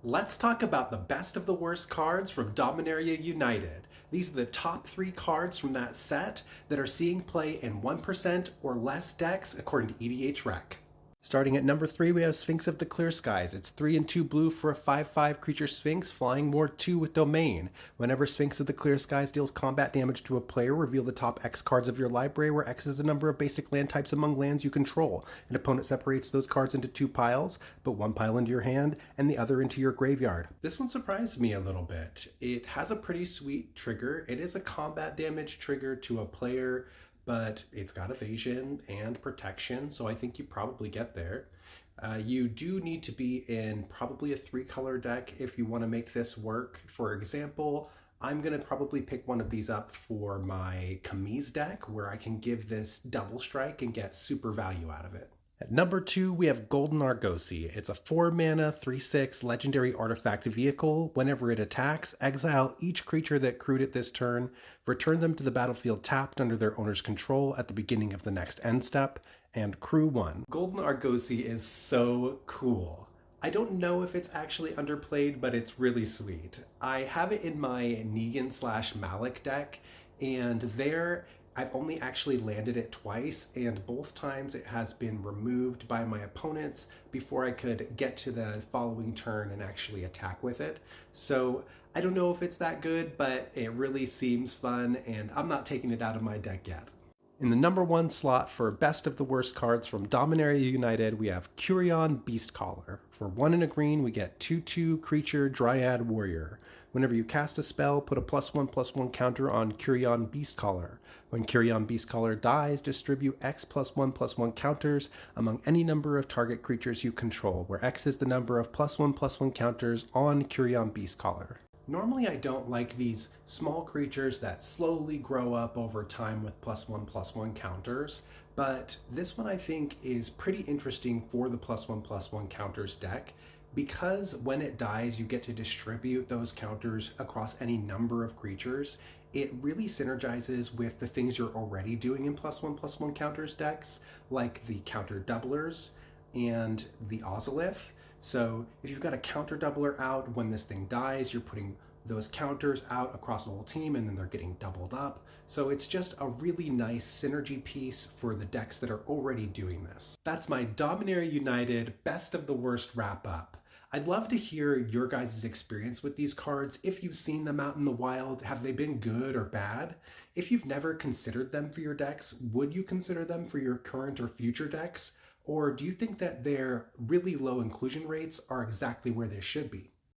Let's talk about the best of the worst cards from Dominaria United. These are the top 3 cards from that set that are seeing play in 1% or less decks according to EDH Rec. Starting at number 3, we have Sphinx of the Clear Skies. It's 3 and 2 blue for a 5/5 creature Sphinx, flying more 2 with Domain. Whenever Sphinx of the Clear Skies deals combat damage to a player, reveal the top X cards of your library, where X is the number of basic land types among lands you control. An opponent separates those cards into 2 piles, put 1 pile into your hand and the other into your graveyard. This one surprised me a little bit. It has a pretty sweet trigger. It is a combat damage trigger to a player, but it's got evasion and protection, so I think you probably get there. You do need to be in probably a 3-color deck if you want to make this work. For example, I'm going to probably pick one of these up for my Kamiz deck, where I can give this double strike and get super value out of it. At number 2, we have Golden Argosy. It's a 4-mana, 3/6 legendary artifact vehicle. Whenever it attacks, exile each creature that crewed it this turn, return them to the battlefield tapped under their owner's control at the beginning of the next end step, and crew 1. Golden Argosy is so cool. I don't know if it's actually underplayed, but it's really sweet. I have it in my Negan/Malik deck, and there I've only actually landed it twice, and both times it has been removed by my opponents before I could get to the following turn and actually attack with it. So I don't know if it's that good, but it really seems fun, and I'm not taking it out of my deck yet. In the number 1 slot for best of the worst cards from Dominaria United, we have Curion Beastcaller. For 1 and a green, we get 2/2 creature Dryad Warrior. Whenever you cast a spell, put a +1/+1 counter on Curion Beastcaller. When Curion Beastcaller dies, distribute X +1/+1 counters among any number of target creatures you control, where X is the number of +1/+1 counters on Curion Beastcaller. Normally I don't like these small creatures that slowly grow up over time with +1/+1 counters, but this one I think is pretty interesting for the +1/+1 counters deck, because when it dies you get to distribute those counters across any number of creatures. It really synergizes with the things you're already doing in +1/+1 counters decks, like the counter doublers and the Ozolith. So if you've got a counter doubler out, when this thing dies, you're putting those counters out across the whole team, and then they're getting doubled up. So it's just a really nice synergy piece for the decks that are already doing this. That's my Dominaria United best of the worst wrap up. I'd love to hear your guys' experience with these cards. If you've seen them out in the wild, have they been good or bad? If you've never considered them for your decks, would you consider them for your current or future decks? Or do you think that their really low inclusion rates are exactly where they should be?